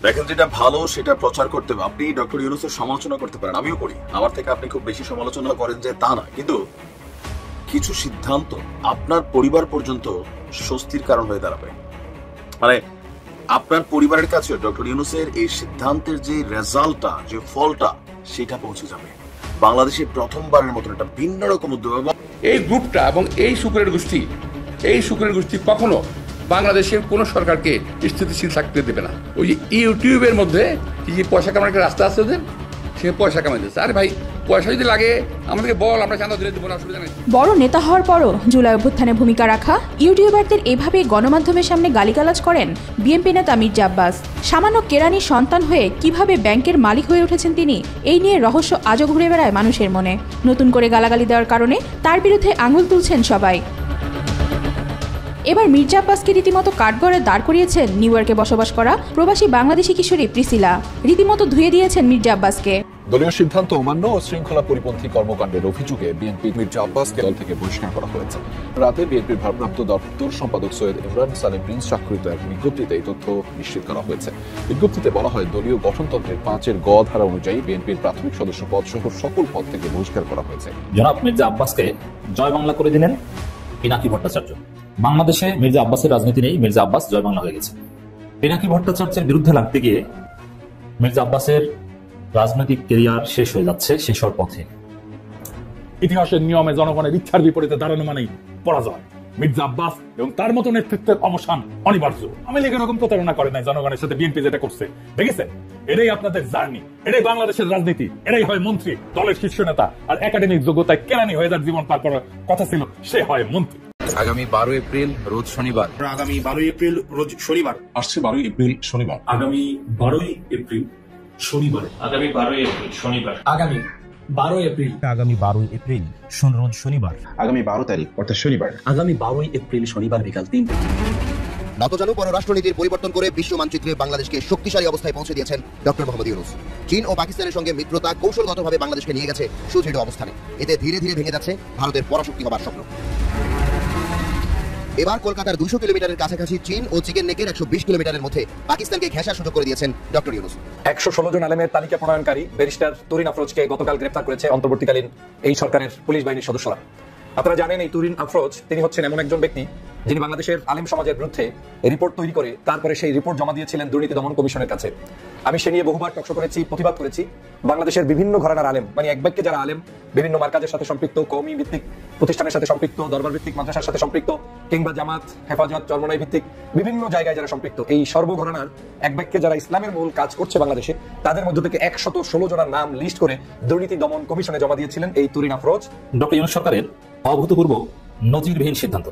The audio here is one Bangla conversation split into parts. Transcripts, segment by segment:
দেখেন, যেটা ভালো সেটা প্রচার করতে হবে। আপনি ডক্টর ইউনূসের সমালোচনা করতে পারেন, আমিও করি। আমার থেকে আপনি খুব বেশি সমালোচনা করেন যে তা না, কিন্তু কিছু সিদ্ধান্ত আপনার পরিবার পর্যন্ত স্বস্তির কারণ হয়ে দাঁড়াবে। মানে আপনার পরিবারের কাছে ডক্টর ইউনূসের এই সিদ্ধান্তের যে রেজাল্টটা, যে ফলটা, সেটা পৌঁছে যাবে। বাংলাদেশে প্রথমবারের মতন একটা ভিন্ন রকম উদ্যোগ। এই গ্রুপটা এবং এই শুক্রের গোষ্ঠী কখনো বাংলাদেশের কোন সরকারকে স্থিতিশীল থাকতে দেবে না। ওই যে ইউটিউবের মধ্যে কি যে পয়সা কামানোর একটা রাস্তা আছে ওদের, সে পয়সা কামাইতেছে। আরে ভাই, পয়সা যদি লাগে আমাদেরকে বল, আমরা চাঁদা দিলে দেবো না, অসুবিধা নেই। বড় নেতা হওয়ার পরও জুলাই অভ্যুত্থানে ভূমিকা রাখা ইউটিউবারদের এভাবে গণমাধ্যমের সামনে গালিগালাজ করেন বিএনপি নেতা মির্জা আব্বাস। সামান্য কেরানির সন্তান হয়ে কিভাবে ব্যাংকের মালিক হয়ে উঠেছেন তিনি, এই নিয়ে রহস্য আজও ঘুরে বেড়ায় মানুষের মনে। নতুন করে গালাগালি দেওয়ার কারণে তার বিরুদ্ধে আঙুল তুলছেন সবাই। এবার মির্জা আব্বাসকে রীতিমতো কাঠগড়ে দাঁড় করিয়েছেন নিউ ইয়র্কে বসবাস করা প্রবাসী বাংলাদেশি কিশোরী প্রিসিলা। রীতিমতো ধুয়ে দিয়েছেন মির্জা আব্বাসকে। দলীয় সিদ্ধান্ত অমান্য ও শৃঙ্খলা পরিপন্থী কর্মকাণ্ডের অভিযোগে বিএনপি মির্জা আব্বাসকে দল থেকে বহিষ্কার করা হয়েছে। রাতে বিএনপির ভারপ্রাপ্ত দপ্তর সম্পাদক সৈয়দ ইমরান সালেম প্রিন্স স্বাক্ষরিত এক বিজ্ঞপ্তিতে এই তথ্য নিশ্চিত করা হয়েছে। বিজ্ঞপ্তিতে বলা হয়, দলীয় গঠনতন্ত্রের 5 গ ধারা অনুযায়ী বিএনপির প্রাথমিক সদস্য পদ সহ সকল পদ থেকে বহিষ্কার করা হয়েছে। জনাব মির্জা আব্বাসকে জয় বাংলা করে দিলেন পিনাকি ভট্টাচার্য। বাংলাদেশে মির্জা আব্বাসের রাজনীতি নেই, মির্জা আব্বাস জয় বাংলা হয়ে গেছে। পিনাকি ভট্টাচার্যের বিরুদ্ধে লাগতে গিয়ে মির্জা আব্বাসের রাজনৈতিক কেরিয়ার শেষ হয়ে যাচ্ছে, শেষ হওয়ার পথে। ইতিহাসের নিয়মে জনগণের ইচ্ছার বিপরীতে দাঁড়ানো মানেই পরাজয়। মির্জা আব্বাস এবং তার মতো নেতৃত্বের অবসান অনিবার্য। আমি লীগ এরকম প্রতারণা করে নাই জনগণের সাথে। বিএনপি যেটা করছে দেখেছেন, এটাই আপনাদের জার্নি, এটাই বাংলাদেশের রাজনীতি। এটাই হয় মন্ত্রী, দলের শীর্ষ নেতা, আর একাডেমিক যোগ্যতায় কেরানি হয়ে যার জীবন পার করার কথা ছিল, সে হয় মন্ত্রী। আগামী 12 এপ্রিল রোজ শনিবার। আগামী 12 এপ্রিল রোজ শনিবার। আসছে 12 এপ্রিল শনিবার। আগামী 12 এপ্রিল শনিবার। আগামী 12 এপ্রিল শনিবার। আগামী 12 এপ্রিল। আগামী 12 এপ্রিল রোজ শনিবার। আগামী 12 তারিখ অর্থাৎ শনিবার। আগামী 12 এপ্রিল শনিবার বিকাল 3টা। নতজানু পররাষ্ট্রনীতির পরিবর্তন করে বিশ্ব মানচিত্রে বাংলাদেশকে শক্তিশালী অবস্থায় পৌঁছে দিয়েছেন ডক্টর মোহাম্মদ ইউনূস। চীন ও পাকিস্তানের সঙ্গে মিত্রতা কৌশলগতভাবে বাংলাদেশকে নিয়ে গেছে সুদৃঢ় অবস্থানে। এতে ধীরে ধীরে ভেঙে যাচ্ছে ভারতের পরাশক্তি হবার স্বপ্ন। এবার কলকাতার 200 কিলোমিটারের কাছাকাছি চীন ও চিকেন নেকের 120 কিলোমিটারের মধ্যে পাকিস্তানকে ঘেঁষার সুযোগ করে দিয়েছেন ডক্টর ইউনূস। 116 জন আলেমের তালিকা প্রণয়নকারী ব্যারিস্টার তুরিন আফরোজকে গতকাল গ্রেফতার করেছে অন্তর্বর্তীকালীন এই সরকারের পুলিশ বাহিনীর সদস্যরা। আপনারা জানেন, এই তুরিন আফরোজ তিনি হচ্ছেন এমন একজন ব্যক্তি যিনি বাংলাদেশের আলেম সমাজের বিরুদ্ধে রিপোর্ট তৈরি করে তারপরে সেই রিপোর্ট জমা দিয়েছিলেন দুর্নীতি দমন কমিশনের কাছে। আমি সে নিয়ে বহুবার টকশো করেছি, প্রতিবাদ করেছি। বাংলাদেশের বিভিন্ন ঘরানার আলেম, মানে এক বাক্যে যারা আলেম, বিভিন্ন মার্কাজের সাথে সম্পৃক্ত, কওমি ভিত্তিক প্রতিষ্ঠানের সাথে সম্পৃক্ত, দরবার ভিত্তিক মাদ্রাসার সাথে সম্পৃক্ত, কিংবা জামাত, হেফাজত, চরমনাই ভিত্তিক বিভিন্ন জায়গায় যারা সম্পৃক্ত, এই সর্বঘরানার এক বাক্যে যারা ইসলামের মূল কাজ করছে বাংলাদেশে, তাদের মধ্য থেকে 116 জনের নাম লিস্ট করে দুর্নীতি দমন কমিশনে জমা দিয়েছিলেন এই তুরিন আফরোজ। ডক্টর ইউনূস সরকারের অভূতপূর্ব নজিরবিহীন সিদ্ধান্ত।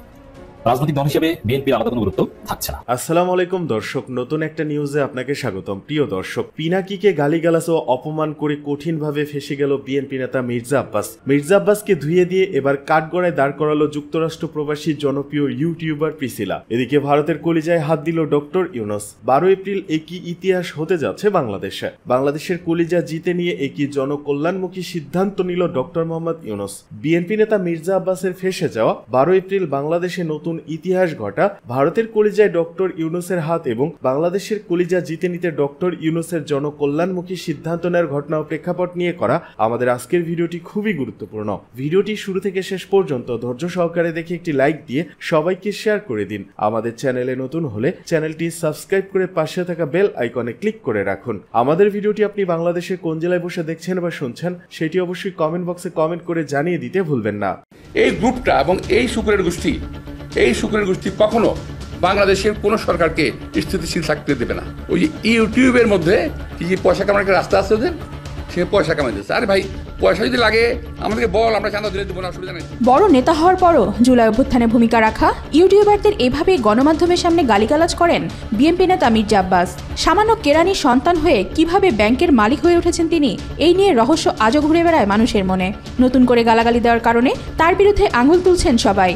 রাজনৈতিক দল হিসেবে বিএনপির আলাদা কোনো গুরুত্ব থাকছে না। আসসালামু আলাইকুম দর্শক, নতুন একটা নিউজে আপনাকে স্বাগতম। প্রিয় দর্শক, পিনাকিকে গালিগালাজ ও অপমান করে কঠিনভাবে ফেসে গেল বিএনপি নেতা মির্জা আব্বাস। মির্জা আব্বাসকে ধুয়ে দিয়ে এবার কাঠগড়ায় দাঁড় করালো যুক্তরাষ্ট্র প্রবাসী জনপ্রিয় ইউটিউবার প্রিসিলা। এদিকে ভারতের কলিজায় হাত দিল ডক্টর ইউনূস। 12 এপ্রিল একই ইতিহাস হতে যাচ্ছে বাংলাদেশে। বাংলাদেশের কলিজা জিতে নিয়ে একই জনকল্যাণমুখী সিদ্ধান্ত নিল ডক্টর মোহাম্মদ ইউনূস। বিএনপি নেতা মির্জা আব্বাসের ফেসে যাওয়া 12 এপ্রিল বাংলাদেশে নতুন ইতিহাস ঘটা। ভারতের কলিজায় ডক্টর ইউনূসের হাত এবং বাংলাদেশের কলিজা জিতে নিতে ডক্টর ইউনূসের জনকল্যাণমুখী সিদ্ধান্ত নেওয়ার ঘটনা ও প্রেক্ষাপট নিয়ে করা আমাদের আজকের ভিডিওটি খুবই গুরুত্বপূর্ণ। ভিডিওটি শুরু থেকে শেষ পর্যন্ত ধৈর্য সহকারে দেখে একটি লাইক দিয়ে সবাইকে শেয়ার করে দিন। আমাদের চ্যানেলে নতুন হলে চ্যানেলটি সাবস্ক্রাইব করে পাশে থাকা বেল আইকনে ক্লিক করে রাখুন। আমাদের ভিডিওটি আপনি বাংলাদেশের কোন জেলায় বসে দেখছেন বা শুনছেন সেটি অবশ্যই কমেন্ট বক্সে কমেন্ট করে জানিয়ে দিতে ভুলবেন না। এই গ্রুপটা এবং এই শুক্রের গোষ্ঠী কখনো বাংলাদেশের কোন সরকারকে স্থিতিশীল থাকতে দেবে না। ওই যে ইউটিউবের মধ্যে কি যে পয়সা কামানোর একটা রাস্তা আছে ওদের, সে পয়সা কামাইতেছে। আরে ভাই, পয়সা যদি লাগে আমাদেরকে বল, আমরা চাঁদা দিলে দেবো না, অসুবিধা নেই। বড় নেতা হওয়ার পরও জুলাই অভ্যুত্থানে ভূমিকা রাখা ইউটিউবারদের এভাবে গণমাধ্যমের সামনে গালিগালাজ করেন বিএনপি নেতা মির্জা আব্বাস। সামান্য কেরানির সন্তান হয়ে কিভাবে ব্যাংকের মালিক হয়ে উঠেছেন তিনি, এই নিয়ে রহস্য আজও ঘুরে বেড়ায় মানুষের মনে। নতুন করে গালাগালি দেওয়ার কারণে তার বিরুদ্ধে আঙুল তুলছেন সবাই।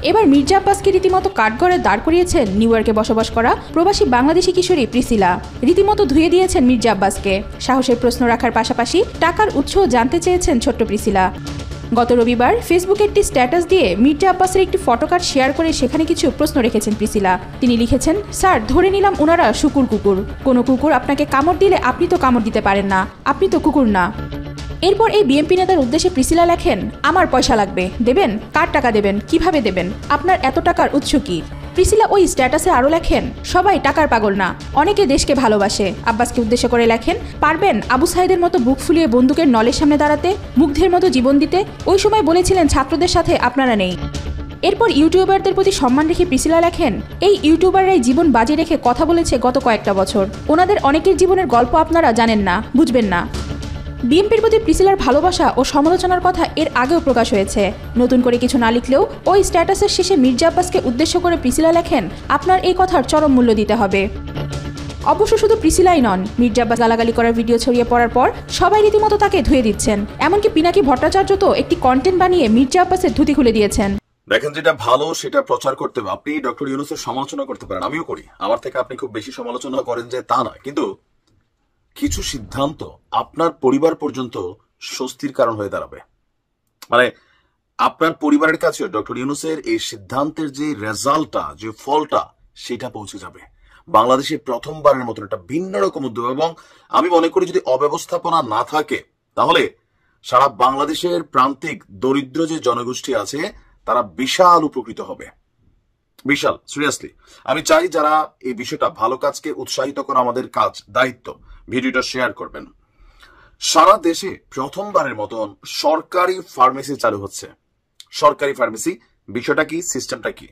এবার মির্জা আব্বাসকে রীতিমতো কাঠগড়ে দাঁড় করিয়েছেন নিউ ইয়র্কে বসবাস করা প্রবাসী বাংলাদেশি কিশোরী প্রিসিলা। রীতিমতো ধুয়ে দিয়েছেন মির্জা আব্বাসকে। সাহসের প্রশ্ন রাখার পাশাপাশি টাকার উৎস জানতে চেয়েছেন ছোট্ট প্রিসিলা। গত রবিবার ফেসবুকে একটি স্ট্যাটাস দিয়ে মির্জা আব্বাসের একটি ফটোকার্ড শেয়ার করে সেখানে কিছু প্রশ্ন রেখেছেন প্রিসিলা। তিনি লিখেছেন, স্যার ধরে নিলাম ওনারা শুকুর কুকুর, কোনো কুকুর আপনাকে কামড় দিলে আপনি তো কামড় দিতে পারেন না, আপনি তো কুকুর না। এরপর এই বিএনপি নেতার উদ্দেশ্যে প্রিসিলা লেখেন, আমার পয়সা লাগবে, দেবেন? কার টাকা দেবেন, কিভাবে দেবেন, আপনার এত টাকার উৎস কি? প্রিসিলা ওই স্ট্যাটাসে আরও লেখেন, সবাই টাকার পাগল না, অনেকে দেশকে ভালোবাসে। আব্বাসকে উদ্দেশ্য করে লেখেন, পারবেন আবু সাইদের মতো বুক ফুলিয়ে বন্দুকের নলের সামনে দাঁড়াতে, মুগ্ধের মতো জীবন দিতে? ওই সময় বলেছিলেন ছাত্রদের সাথে আপনারা নেই। এরপর ইউটিউবারদের প্রতি সম্মান রেখে প্রিসিলা লেখেন, এই ইউটিউবাররাই জীবন বাজি রেখে কথা বলেছে গত কয়েকটা বছর, ওনাদের অনেকের জীবনের গল্প আপনারা জানেন না, বুঝবেন না। বিএনপির প্রতি প্রিসিলার ভালোবাসা ও সমালোচনার কথা এর আগেও প্রকাশ হয়েছে। নতুন করে কিছু না লিখলেও ওই স্ট্যাটাসের শেষে মির্জা আব্বাসকে উদ্দেশ্য করে প্রিসিলা লেখেন, আপনার এই কথার চরম মূল্য দিতে হবে। অবশ্য শুধু প্রিসিলাই নন, মির্জা আব্বাস গালাগালি করার ভিডিও ছড়িয়ে পড়ার পর সবাই রীতিমতো তাকে ধুয়ে দিচ্ছেন। এমনকি পিনাকি ভট্টাচার্য তো একটি কন্টেন্ট বানিয়ে মির্জা আব্বাসের ধুতি খুলে দিয়েছেন। দেখেন, যেটা ভালো সেটা প্রচার করতে হবে। আপনি ডক্টর ইউনূসের সমালোচনা করতে পারেন, আমিও করি। আমার থেকে আপনি খুব বেশি সমালোচনা করেন যে তা না, কিন্তু কিছু সিদ্ধান্ত আপনার পরিবার পর্যন্ত স্বস্তির কারণ হয়ে দাঁড়াবে। মানে আপনার পরিবারের কাছে ডক্টর ইউনূসের এই সিদ্ধান্তের যে রেজাল্টটা, যে ফলটা, সেটা পৌঁছে যাবে। বাংলাদেশে প্রথমবারের মতন একটা ভিন্ন রকম উদ্যোগ, এবং আমি মনে করি যদি অব্যবস্থাপনা না থাকে তাহলে সারা বাংলাদেশের প্রান্তিক দরিদ্র যে জনগোষ্ঠী আছে তারা বিশাল উপকৃত হবে, বিশাল। সিরিয়াসলি আমি চাই যারা এই বিষয়টা, ভালো কাজকে উৎসাহিত করা আমাদের কাজ, দায়িত্ব, ভিডিওটা শেয়ার করবেন। সারা দেশে প্রথমবারের মতন সরকারি ফার্মেসি চালু হচ্ছে। সরকারি ফার্মেসি বিষয়টা কি, সিস্টেমটা কি?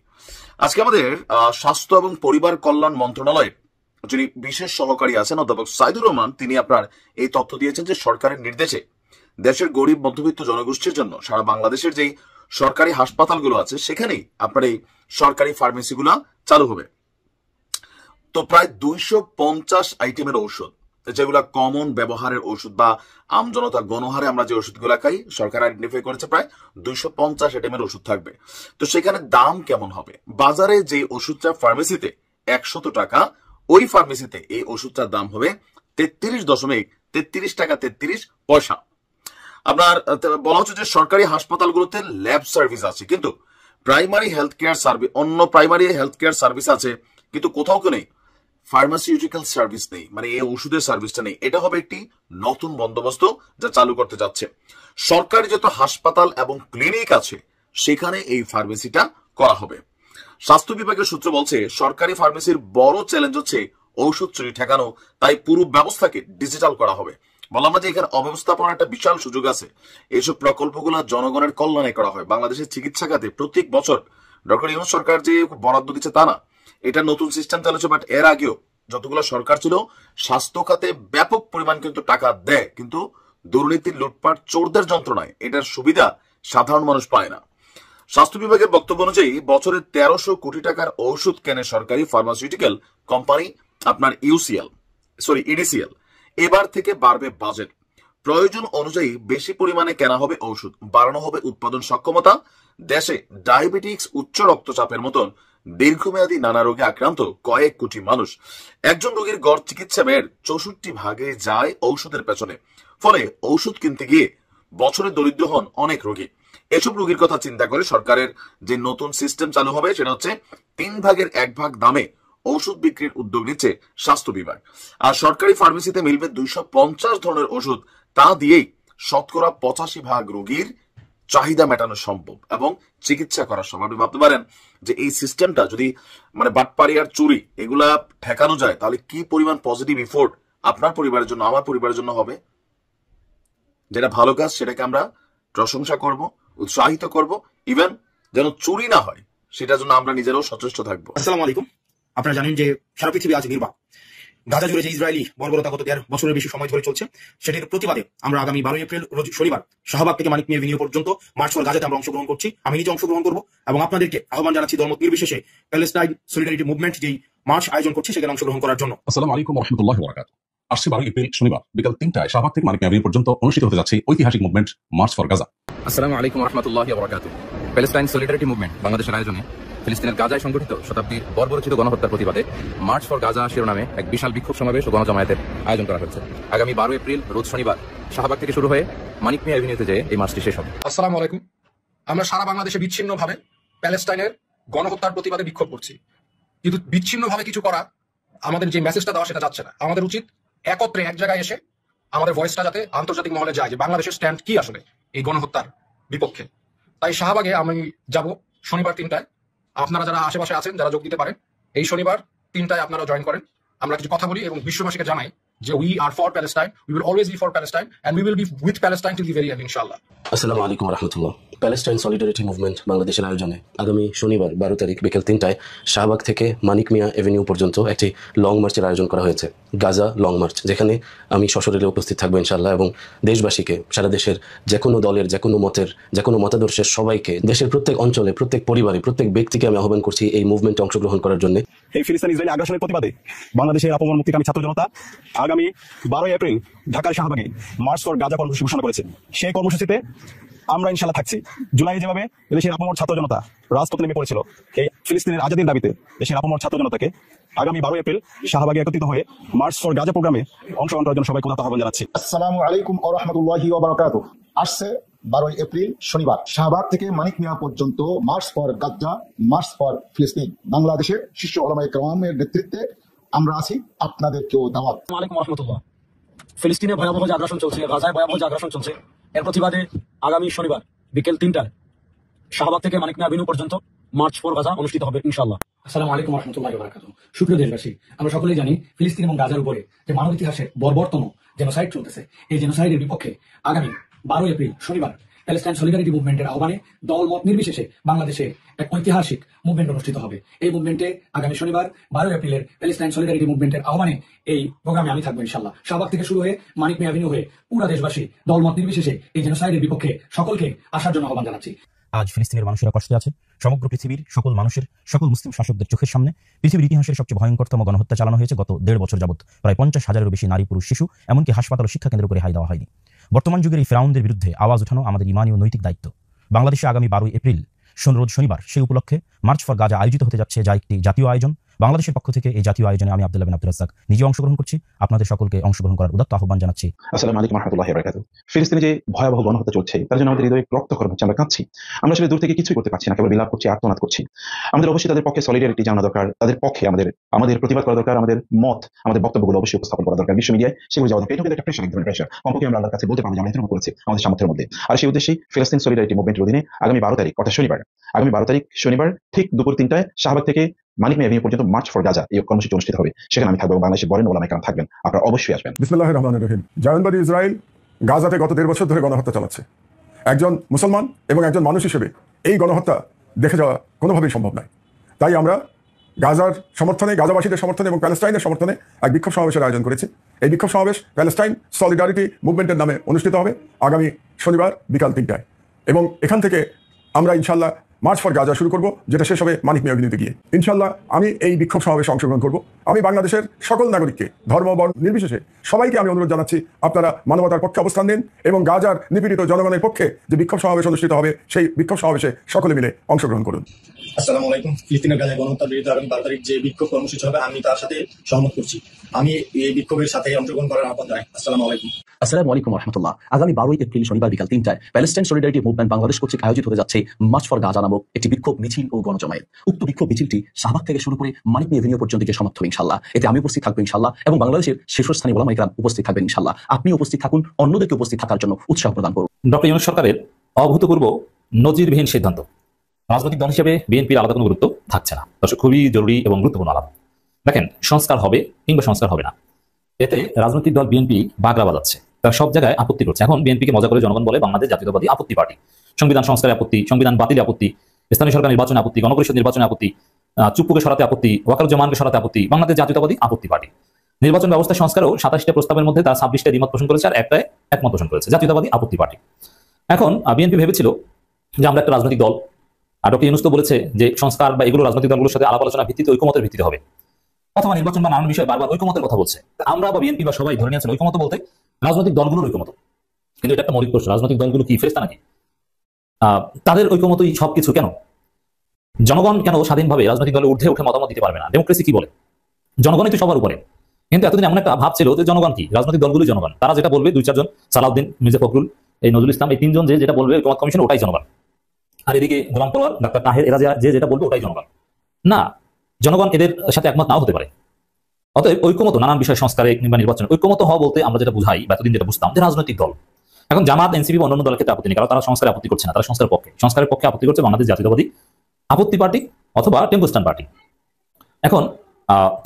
আজকে আমাদের স্বাস্থ্য এবং পরিবার কল্যাণ মন্ত্রণালয়ের যিনি বিশেষ সহকারী আছেন অধ্যাপক সাইদুর রহমান, তিনি আপনার এই তথ্য দিয়েছেন যে সরকারের নির্দেশে দেশের গরিব মধ্যবিত্ত জনগোষ্ঠীর জন্য সারা বাংলাদেশের যেই সরকারি হাসপাতালগুলো আছে সেখানেই আপনার এই সরকারি ফার্মেসিগুলা চালু হবে। তো প্রায় 250 আইটেমের ঔষধ, যেগুলা কমন ব্যবহারের ওষুধ বা আমজনতা গণহারে আমরা যে ওষুধগুলা খাই, সরকার আইডেন্টিফাই করেছে প্রায় 250 আইটেমের ওষুধ থাকবে। তো সেখানে দাম কেমন হবে? বাজারে যে ওষুধটা ফার্মেসিতে 100 টাকা, ওই ফার্মেসিতে এই ওষুধটার দাম হবে 33.33 টাকা 33 পয়সা। আপনার বলা হচ্ছে যে সরকারি হাসপাতালগুলোতে ল্যাব সার্ভিস আছে, কিন্তু প্রাইমারি হেলথ কেয়ার সার্ভিস, অন্য প্রাইমারি হেলথ কেয়ার সার্ভিস আছে, কিন্তু কোথাও কেউ নেই ফার্মাসিউটিক্যাল সার্ভিস নেই, মানে এই ওষুধের সার্ভিসটা নেই। এটা হবে একটি নতুন বন্দোবস্ত যা চালু করতে যাচ্ছে। সরকারি যত হাসপাতাল এবং ক্লিনিক আছে সেখানে এই ফার্মেসিটা করা হবে। স্বাস্থ্য বিভাগের সূত্র বলছে সরকারি ফার্মেসির বড় চ্যালেঞ্জ হচ্ছে ঔষধ চুরি ঠেকানো, তাই পুরো ব্যবস্থাকে ডিজিটাল করা হবে। বললাম যে এখানে অব্যবস্থাপনার একটা বিশাল সুযোগ আছে। এইসব প্রকল্পগুলো জনগণের কল্যাণে করা হয়। বাংলাদেশের চিকিৎসা খাতে প্রত্যেক বছর ডক্টর ইউনূস সরকার যে বরাদ্দ দিচ্ছে তা না, এটা নতুন সিস্টেম চালছে। বাট এর আগেও যতগুলো সরকার ছিল স্বাস্থ্য খাতে ব্যাপক পরিমাণ কিন্তু টাকা দেয়, কিন্তু দুর্নীতির, লুটপাট, চোরদের যন্ত্রণায় এটার সুবিধা সাধারণ মানুষ পায় না। স্বাস্থ্য বিভাগের বক্তব্য অনুযায়ী বছরে 1300 কোটি টাকার ঔষধ কেনে সরকারি ফার্মাসিউটিক্যাল কোম্পানি আপনার ইডিসিএল। এবার থেকে বাড়বে বাজেট, প্রয়োজন অনুযায়ী বেশি পরিমাণে কেনা হবে ঔষধ, বাড়ানো হবে উৎপাদন সক্ষমতা। দেশে ডায়াবেটিক্স, উচ্চ রক্তচাপের মতন দীর্ঘমেয়াদী নানা রোগে আক্রান্ত কয়েক কোটি মানুষ। একজন রোগীর গড় চিকিৎসা ব্যয়ের 64% যায় ঔষধের পেছনে। ফলে ঔষধ কিনতে গিয়ে বছরে দরিদ্র হন অনেক রোগী। এসব রোগীর কথা চিন্তা করে সরকারের যে নতুন সিস্টেম চালু হবে সেটা হচ্ছে 1/3 দামে ঔষধ বিক্রির উদ্যোগ নিচ্ছে স্বাস্থ্য বিভাগ। আর সরকারি ফার্মেসিতে মিলবে 250 ধরনের ওষুধ। তা দিয়েই 85% রোগীর চাহিদা মেটানো সম্ভব এবং চিকিৎসা করা সম্ভব। আপনি ভাবতে পারেন যে এই সিস্টেমটা যদি মানে বাটপারি আর চুরি এগুলা ঠেকানো যায় তাহলে কি পরিমাণ পজিটিভ ইফোর্ট আপনার পরিবারের জন্য, আমার পরিবারের জন্য হবে। যেটা ভালো কাজ সেটাকে আমরা প্রশংসা করব, উৎসাহিত করব, ইভেন যেন চুরি না হয় সেটার জন্য আমরা নিজেরাও সচেষ্ট থাকবো। আসসালামু আলাইকুম। আপনারা জানেন যে সারা পৃথিবী আজ নির্বাক। গাজা জুড়ে যে ইসরায়েলি বর্বরতা গত 1.5 বছরের বেশি সময় ধরে চলছে, সেটির প্রতিবাদে আমরা আগামী 12 এপ্রিল রোজ শনিবার শাহবাগ থেকে মানিক মিয়া এভিনিউ পর্যন্ত মার্চ ফর গাজাতে আমরা অংশগ্রহণ করছি। আমি নিজে অংশগ্রহণ করব এবং আপনাদেরকে আহ্বান জানাচ্ছি ধর্ম নির্বিশেষে প্যালেস্টাইন সলিডারিটি মুভমেন্ট যেই মার্চ আয়োজন করছে সেখানে অংশগ্রহণ করার জন্য। আসসালামু আলাইকুম ওয়া রাহমাতুল্লাহি ওয়া বারাকাতুহু। আসছে 12 এপ্রিল শনিবার বিকাল 3টায় শাহবাগ থেকে মানিক মিয়া এভিনিউ পর্যন্ত অনুষ্ঠিত হতে যাচ্ছে ঐতিহাসিক মুভমেন্ট মার্চ ফর গাজা। আসসালামু আলাইকুম ওয়া রাহমাতুল্লাহি ওয়া বারাকাতুহু। প্যালেস্টাইন সলিডারিটি মুভমেন্ট বাংলাদেশের আয়োজনে ফিলিস্তিনের গাজায় সংগঠিত শতাব্দীর বর্বরোচিত গণহত্যার প্রতিবাদে মার্চ ফর গাজা শিরোনামে এক বিশাল বিক্ষোভ সমাবেশ ও গণজমায়েতের আয়োজন করা হয়েছে। আগামী 12 এপ্রিল রোজ শনিবার শাহবাগ থেকে শুরু হয়ে মানিক মিয়া এভিনিউতে যেয়ে এই মার্চটি শেষ হবে। আসসালামু আলাইকুম। আমরা সারা বাংলাদেশে বিচ্ছিন্নভাবে প্যালেস্টাইনের গণহত্যার প্রতিবাদে বিক্ষোভ করছি, কিন্তু বিচ্ছিন্নভাবে কিছু করা, আমাদের যে মেসেজটা দেওয়া সেটা যাচ্ছে না। আমাদের উচিত একত্রে এক জায়গায় এসে আমাদের ভয়েসটা যাতে আন্তর্জাতিক মহলে যায় যে বাংলাদেশের স্ট্যান্ড কি আসলে এই গণহত্যার বিপক্ষে। তাই শাহবাগে আমি যাব শনিবার 3টায়। আপনারা যারা আশেপাশে আছেন, যারা যোগ দিতে পারেন, এই শনিবার 3টায় আপনারা জয়েন করেন। আমরা কিছু কথা বলি এবং বিশ্ববাসীকে জানাই যে we are for Palestine, we will always be for Palestine and we will be with Palestine till the very end ইনশাআল্লাহ। আসসালামু আলাইকুম ওয়া রাহমাতুল্লাহ। প্যালেস্টাইন সলিডারিটি মুভমেন্ট বাংলাদেশের আয়োজনে আগামী শনিবার 12 তারিখ বিকেল 3টায় শাহবাগ থেকে মানিক মিয়া এভিনিউ পর্যন্ত একটি লং মার্চের আয়োজন করা হয়েছে, গাজা লং মার্চ, যেখানে আমি সশরীরে উপস্থিত থাকবো ইনশাআল্লাহ এবং দেশবাসীকে, সারা দেশের যে কোনো দলের, যে কোনো মতের, যে কোনো মতাদর্শের সবাইকে, দেশের প্রত্যেক অঞ্চলে, প্রত্যেক পরিবারে, প্রত্যেক ব্যক্তিকে আমি আহ্বান করছি এই মুভমেন্টে অংশগ্রহণ করার জন্য। এই ফিলিস্তিন ইসরায়েলি আগ্রাসনের প্রতিবাদে বাংলাদেশের আপামর মুক্তিকামী ছাত্র জনতা আগামী 12 এপ্রিল ঢাকার শাহবাগে মার্চ ফর গাজা কর্মসূচি ঘোষণা করেছে। সেই কর্মসূচিতে আমরা ইনশাআল্লাহ থাকছি। জুলাই যেভাবে দেশের আপামর ছাত্র জনতা রাজপথে নেমে পড়েছিল এই ফিলিস্তিনের আজাদির দাবিতে, দেশের আপামর ছাত্র জনতাকে আগামী 12 এপ্রিল শাহবাগে একত্রিত হয়ে মার্চ ফর গাজা প্রোগ্রামে অংশগ্রহণ করার জন্য সবাইকে আহ্বান জানাচ্ছি। আসসালামু আলাইকুম ওয়া রাহমাতুল্লাহি ওয়া বারাকাতুহু। আসছে 12 এপ্রিল শনিবার শাহবাগ থেকে মানিক মিয়া পর্যন্ত March for Gaza, March for ফিলিস্তিন। বাংলাদেশের শীর্ষ উলামায়ে কেরামের নেতৃত্বে আমরা আছি, আপনাদেরকেও দাওয়াত। আসসালামু আলাইকুম ওয়া রাহমাতুল্লাহ। ফিলিস্তিনে ভয়াবহ যে আগ্রাসন চলছে, গাজায় ভয়াবহ যে আগ্রাসন চলছে, এর প্রতিবাদে আগামী শনিবার বিকেল 3টায় শাহবাগ থেকে মানিক মিয়া এভিনিউ পর্যন্ত মার্চ ফর গাজা অনুষ্ঠিত হবে ইনশাআল্লাহ। আসসালামু আলাইকুম ওয়া রাহমাতুল্লাহি ওয়া বারাকাতুহু। সুপ্রিয় দেশবাসী, আমরা সকলেই জানি ফিলিস্তিন এবং গাজার উপরে যে মানব ইতিহাসের বর্বরতম জেনোসাইড চলতেছে, এই জেনোসাইডের বিপক্ষে আগামী 12 এপ্রিল শনিবার প্যালেস্টাইন সলিডারিটি মুভমেন্টের আহ্বানে দল মত নির্বিশেষে বাংলাদেশে এক ঐতিহাসিক মুভমেন্ট অনুষ্ঠিত হবে। এই মুভমেন্টে আগামী শনিবার 12 এপ্রিলের প্যালেস্টাইন সলিডারিটি মুভমেন্টের আহ্বানে এই প্রোগ্রামে আমি থাকবো ইনশাআল্লাহ। শাহবাগ থেকে শুরু হয়ে মানিক মিয়া এভিনিউ হয়ে পুরো দেশবাসী দল মত নির্বিশেষে এই জেনোসাইডের বিপক্ষে সকলকে আসার জন্য আহ্বান জানাচ্ছি। আজ ফিলিস্তিনের মানুষেরা কষ্টে আছে। সমগ্র পৃথিবীর সকল মানুষের, সকল মুসলিম শাসকদের চোখের সামনে পৃথিবীর ইতিহাসের সবচেয়ে ভয়ঙ্করতম গণহত্যা চালানো হয়েছে গত 1.5 বছর যাবত। প্রায় 50,000-এরও বেশি নারী, পুরুষ, শিশু, এমনকি হাসপাতাল ও শিক্ষা কেন্দ্র করে রেহাই দেওয়া হয়নি। বর্তমান যুগের এই ফেরাউনদের বিরুদ্ধে আওয়াজ ওঠানো আমাদের ইমানি ও নৈতিক দায়িত্ব। বাংলাদেশে আগামী 12 এপ্রিল রোজ শনিবার, সেই উপলক্ষে মার্চ ফর গাজা আয়োজিত হতে যাচ্ছে, যা একটি জাতীয় আয়োজন। বাংলাদেশের পক্ষ থেকে এই জাতীয় আয়োজনে আমি আব্দুল্লাহ বিন আব্দুর রাজ্জাক নিজে অংশগ্রহণ করছি। আপনাদের সকলকে অংশগ্রহণ করার উদাত্ত আহ্বান জানাচ্ছি। আসসালামু আলাইকুম ওয়া রাহমাতুল্লাহি ওয়া বারাকাতুহু। ফিলিস্তিনে যে ভয়াবহ গণহত্যা চলছে, তার জন্য আমাদের হৃদয়ে রক্তক্ষরণ হচ্ছে, আমরা কাঁদছি। আমরা আসলে দূর থেকে কিছুই করতে পারছি না, কেবল বিলাপ করছি, আর্তনাদ করছি। আমাদের অবশ্যই তাদের পক্ষে সলিডারিটি জানা দরকার, তাদের পক্ষে আমাদের প্রতিবাদ করা দরকার, আমাদের মত, আমাদের বক্তব্যগুলো অবশ্যই উপস্থাপন করা দরকার। বিশ্ব মিডিয়ায় সেগুলো যাওয়া দরকার। এটা একটা প্রেশার, এক ধরনের প্রেশার। কমপক্ষে আমরা আল্লাহর কাছে বলতে পারবো যে আমরা এতটুকু করেছি আমাদের সামর্থ্যের মধ্যে। আর সেই উদ্দেশ্যেই ফিলিস্তিন সলিডারিটি মুভমেন্টের অধীনে আগামী 12 তারিখ অর্থাৎ শনিবার, আগামী 12 তারিখ শনিবার ঠিক দুপুর 3টায় শাহবাগ থেকে মানিক মিয়া এভিনিউ পর্যন্ত মার্চ ফর গাজা এই কর্মসূচি অনুষ্ঠিত হবে। সেখানে আমি থাকবো, বাংলাদেশের বরেণ্য ওলামায়ে কেরাম থাকবেন, আপনারা অবশ্যই আসবেন। বিসমিল্লাহির রহমানির রহিম। জায়নবাদী ইসরায়েল গাজাতে গত 1.5 বছর ধরে গণহত্যা চালাচ্ছে। একজন মুসলমান এবং একজন মানুষ হিসেবে এই গণহত্যা দেখে যাওয়া কোনোভাবেই সম্ভব নয়। তাই আমরা গাজার সমর্থনে, গাজাবাসীদের সমর্থনে এবং প্যালেস্টাইনের সমর্থনে এক বিক্ষোভ সমাবেশের আয়োজন করেছি। এই বিক্ষোভ সমাবেশ প্যালেস্টাইন সলিডারিটি মুভমেন্টের নামে অনুষ্ঠিত হবে আগামী শনিবার বিকাল 3টায় এবং এখান থেকে আমরা ইনশাল্লাহ মার্চ ফর গাজা শুরু করব, যেটা শেষ হবে মানিক মিয়া এভিনিউতে গিয়ে। ইনশাল্লাহ আমি এই বিক্ষোভ সমাবেশে অংশগ্রহণ করব। আমি বাংলাদেশের সকল নাগরিককে, ধর্ম, বর্ণ নির্বিশেষে সবাইকে আমি অনুরোধ জানাচ্ছি, আপনারা মানবতার পক্ষে অবস্থান নিন এবং গাজার নিপীড়িত জনগণের পক্ষে যে বিক্ষোভ সমাবেশ অনুষ্ঠিত হবে, সেই বিক্ষোভ সমাবেশে সকলে মিলে অংশগ্রহণ করুন। আসসালামু আলাইকুম। ফিলিস্তিনের গাজায় গণহত্যার বিরুদ্ধে আগামী 12 তারিখ যে বিক্ষোভ কর্মসূচি হবে, আমি তার সাথে সহমত করছি। আমি এই বিক্ষোভের সাথে অংশগ্রহণ করার আহ্বান জানাই। আসসালামু আলাইকুম। আসসালামু আলাইকুম ওয়া রাহমাতুল্লাহ। আগামী 12 এপ্রিল শনিবার বিকাল 3টায় প্যালেস্টাইন সলিডারিটি মুভমেন্ট বাংলাদেশ কর্তৃক আয়োজিত হতে যাচ্ছে মার্চ ফর গাজা নামক একটি বিক্ষোভ মিছিল ও গণজমায়েত। উক্ত বিক্ষোভ মিছিলটি শাহবাগ থেকে শুরু করে মানিক মিয়া এভিনিউ পর্যন্ত গিয়ে সমাপ্ত হবে ইনশাআল্লাহ। এতে আমি উপস্থিত থাকবো ইনশাআল্লাহ এবং বাংলাদেশের শীর্ষস্থানীয় ওলামায়ে কেরাম উপস্থিত থাকবেন ইনশাআল্লাহ। আপনি উপস্থিত থাকুন, অন্যদেরকে উপস্থিত থাকার জন্য উৎসাহ প্রদান করুন। ডক্টর ইউনূস সরকারের অভূতপূর্ব নজিরবিহীন সিদ্ধান্ত। রাজনৈতিক দল হিসেবে বিএনপির আলাদা কোনো গুরুত্ব থাকছে না। দর্শক, খুবই জরুরি এবং গুরুত্বপূর্ণ আলাপ। দেখেন, সংস্কার হবে কিংবা সংস্কার হবে না, এতে রাজনৈতিক দল বিএনপি বাগড়া বাজাচ্ছে, তারা সব জায়গায় আপত্তি করছে। এখন বিএনপিকে মজা করে জনগণ বলে বাংলাদেশ জাতীয়তাবাদী আপত্তি পার্টি। সংবিধান সংস্কারে আপত্তি, সংবিধান বাতিলে আপত্তি, স্থানীয় সরকার নির্বাচনে আপত্তি, গণপরিষদ নির্বাচনে আপত্তি, চুপ্পুকে সরাতে আপত্তি, ওয়াকারুজ্জামানকে সরাতে আপত্তি, বাংলাদেশ জাতীয়তাবাদী আপত্তি পার্টি। নির্বাচন ব্যবস্থা সংস্কারও 27টা প্রস্তাবের মধ্যে তারা 26টা দ্বিমত পোষণ করেছে আর একটায় একমত পোষণ করেছে, জাতীয়তাবাদী আপত্তি পার্টি। এখন বিএনপি ভেবেছিল যে আমরা একটা রাজনৈতিক দল, আর ডক্টর ইউনূস তো বলেছে যে সংস্কার বা এগুলো রাজনৈতিক দলগুলোর সাথে আলাপ আলোচনা ভিত্তিতে, ঐকমতের ভিত্তিতে হবে, অথবা নির্বাচন বা নানান বিষয়ে বারবার ঐকমতের কথা বলছে। আমরা বা বিএনপি বা সবাই ধরে নিয়েছেন ঐকমত বলতে রাজনৈতিক দলগুলোর ঐকমত। কিন্তু এটা একটা মৌলিক প্রশ্ন, রাজনৈতিক দলগুলো কি ফেরেশতা নাকি? তাদের ঐকমতই সবকিছু কেন? জনগণ কেন স্বাধীনভাবে রাজনৈতিক দলে ঊর্ধ্বে উঠে মতামত দিতে পারবে না? ডেমোক্রেসি কি বলে? জনগণই তো সবার উপরে। কিন্তু এতদিন এমন একটা ভাব ছিল যে জনগণ কি, রাজনৈতিক দলগুলি জনগণ, তারা যেটা বলবে, 2-4 জন, সালাউদ্দিন, মির্জা ফখরুল, এই নজরুল ইসলাম, এই 3 জন যেটা বলবে ঐকমত্য কমিশন, ওটাই জনগণ। আর এদিকে গোলাম পরোয়ার, ডাক্তার তাহের, এরা যেটা বলবে ওটাই জনগণ। না, জনগণ এদের সাথে একমত নাও হতে পারে। অতএব ঐকমত্য, নানান বিষয় সংস্কারে কিংবা নির্বাচনে ঐকমত্য হওয়া বলতে আমরা যেটা বুঝাই বা এতদিন যেটা বুঝতাম যে রাজনৈতিক দল। এখন জামাত, এনসিপি বা অন্যান্য দলের ক্ষেত্রে আপত্তি নেই, কারণ তারা সংস্কারে আপত্তি করছে না, তারা সংস্কারের পক্ষে আপত্তি করছে বাংলাদেশ জাতীয়তাবাদী আপত্তি পার্টি অথবা টেম্পোস্টান পার্টি। এখন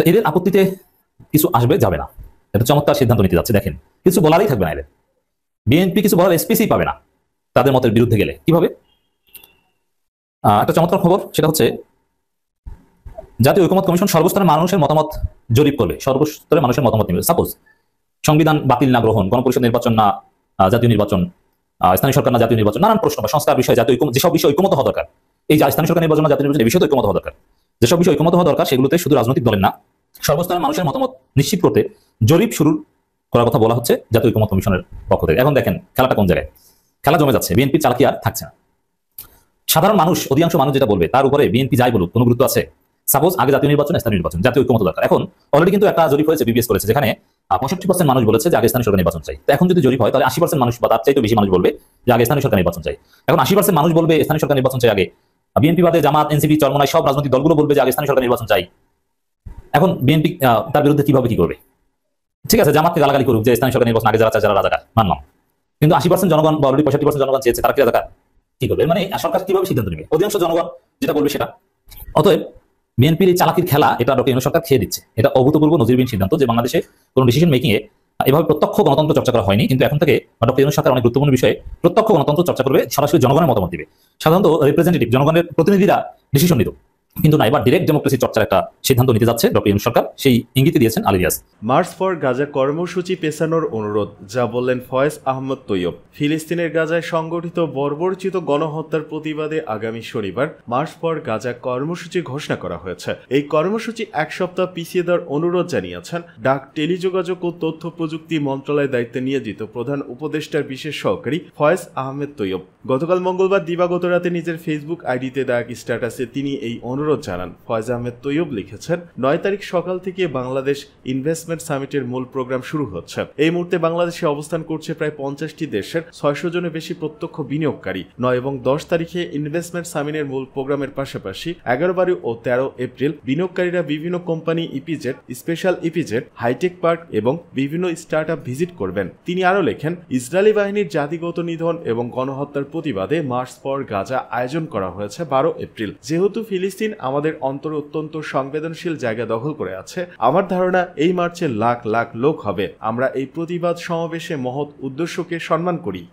এদের আপত্তিতে কিছু আসবে যাবে না, এটা চমৎকার সিদ্ধান্ত নিতে যাচ্ছে। দেখেন, কিছু বলারই থাকবে না এদের। বিএনপি কিছু বলার স্পেসই পাবে না তাদের মতের বিরুদ্ধে গেলে। কিভাবে? একটা চমৎকার খবর, সেটা হচ্ছে জাতীয় ঐকমত্য কমিশন সর্বস্তরের মানুষের মতামত জরিপ করবে, সর্বস্তরের মানুষের মতামত নেবে। সাপোজ সংবিধান বাতিল না গ্রহণ, গণপরিষদ নির্বাচন না জাতীয় নির্বাচন, স্থানীয় সরকার না জাতীয় নির্বাচন, নানান প্রশ্ন বা সংস্কার বিষয়ে জাতীয় যেসব বিষয়ে ঐকমত্য হওয়া দরকার, এই যে স্থানীয় সরকার নির্বাচন না জাতীয় নির্বাচন, এই বিষয়ে ঐকমত্য হওয়া দরকার, যেসব বিষয়ে ঐকমত্য হওয়া দরকার সেগুলোতে শুধু রাজনৈতিক দলের না, সর্বস্তরের মানুষের মতামত নিশ্চিত করতে জরিপ শুরু করার কথা বলা হচ্ছে জাতীয় ঐকমত্য কমিশনের পক্ষ থেকে। এখন দেখেন খেলাটা কোন জায়গায়, খেলা জমে যাচ্ছে। বিএনপির চালাকি আর থাকছে না। সাধারণ মানুষ, অধিকাংশ মানুষ যেটা বলবে তার উপরে বিএনপি যাই বলুক কোনো গুরুত্ব আছে? সাপোজ আগে জাতীয় নির্বাচন, স্থানীয় নির্বাচন, জাতীয় ঐকমত্য দরকার। এখন অলরেডি কিন্তু একটা জরিপ হয়েছে, বিবিএস করেছে, যেখানে 65% মানুষ বলেছে যে আগে স্থানীয় সরকার নির্বাচন চাই। তো এখন যদি জরিপ হয় তাহলে 80% মানুষ বা তার চাইতে বেশি মানুষ বলবে যে আগে স্থানীয় সরকার নির্বাচন চাই। এখন 80% মানুষ বলবে স্থানীয় সরকার নির্বাচন চাই আগে, বিএনপি বাদে জামাত, এনসিপি, চরমোনাই সব রাজনৈতিক দলগুলো বলবে যে আগে স্থানীয় সরকার নির্বাচন চাই। এখন বিএনপি তার বিরুদ্ধে কিভাবে কি করবে? ঠিক আছে, জামাতকে গালাগালি করুক যে স্থানীয় সরকার নির্বাচন আগে যারা চায় যারা রাজাকার, মানলাম। কিন্তু 80% জনগণ বা অলরেডি 65% জনগণ চেয়েছে, তারা কি রাজাকার? কি করবে? মানে সরকার কিভাবে সিদ্ধান্ত নেবে? অধিকাংশ জনগণ যেটা বলবে সেটা। অতএব বিএনপির এই চালাকির খেলা এটা ডক্টর ইউনূস সরকার খেয়ে দিচ্ছে। এটা অভূতপূর্ব নজিরবিহীন সিদ্ধান্ত যে বাংলাদেশে কোনো ডিসিশন মেকিং এ এভাবে প্রত্যক্ষ গণতন্ত্র চর্চা করা হয়নি, কিন্তু এখন থেকে ডক্টর ইউনূস সরকার অনেক গুরুত্বপূর্ণ বিষয়ে প্রত্যক্ষ গণতন্ত্র চর্চা করবে, সরাসরি জনগণের মতামত দিবে। সাধারণত রিপ্রেজেন্টেটিভ, জনগণের প্রতিনিধিরা ডিসিশন নিত, কিন্তু না, এবার ডিরেক্ট ডেমোক্রেসি চর্চার একটা সিদ্ধান্ত নিতে যাচ্ছে ডক্টর ইউনূস সরকার, সেই ইঙ্গিত দিয়েছেন Ali Riaz. March for Gaza কর্মসূচি পেছানোর অনুরোধ, যা বললেন ফয়েজ আহমদ তৈয়ব। ফিলিস্তিনের গাজায় সংগঠিত বর্বরচিত গণহত্যার প্রতিবাদে আগামী শনিবার মার্চ ফর গাজা কর্মসূচি ঘোষণা করা হয়েছে। এই কর্মসূচি 1 সপ্তাহ পিছিয়ে দেওয়ার অনুরোধ জানিয়েছেন ডাক, টেলিযোগাযোগ ও তথ্য প্রযুক্তি মন্ত্রণালয়ের দায়িত্বে নিয়োজিত প্রধান উপদেষ্টার বিশেষ সহকারী ফয়েজ আহমেদ তৈয়ব। গতকাল মঙ্গলবার দিবাগত রাতে নিজের ফেসবুক আইডিতে দেওয়া এক স্ট্যাটাসে তিনি এই অনুরোধ জানান। ফয়েজ আহমেদ তৈয়ব লিখেছেন, 9 তারিখ সকাল থেকে বাংলাদেশ ইনভেস্টমেন্ট সামিটের মূল প্রোগ্রাম শুরু হচ্ছে। এই মুহূর্তে বাংলাদেশে অবস্থান করছে প্রায় 50টি দেশের 600 জনের বেশি প্রত্যক্ষ বিনিয়োগকারী। 9 এবং 10 তারিখে ইনভেস্টমেন্ট সামিটের মূল প্রোগ্রামের পাশাপাশি 11, 12 ও 13 এপ্রিল বিনিয়োগকারীরা বিভিন্ন company, EPZ, special EPZ, hi-tech park এবং বিভিন্ন স্টার্টআপ ভিজিট করবেন। তিনি আরো লেখেন, ইসরায়েলি বাহিনীর জাতিগত নিধন এবং গণহত্যার প্রতিবাদে মার্চ ফর গাজা আয়োজন করা হয়েছে 12 এপ্রিল। যেহেতু ফিলিস্তিন আমাদের অন্তরে অত্যন্ত সংবেদনশীল জায়গা দখল করে আছে, আমার ধারণা এই মার্চে লাখ লাখ লোক হবে। আমরা এই প্রতিবাদ সমাবেশে মহৎ উদ্দেশ্যকে সম্মান করি।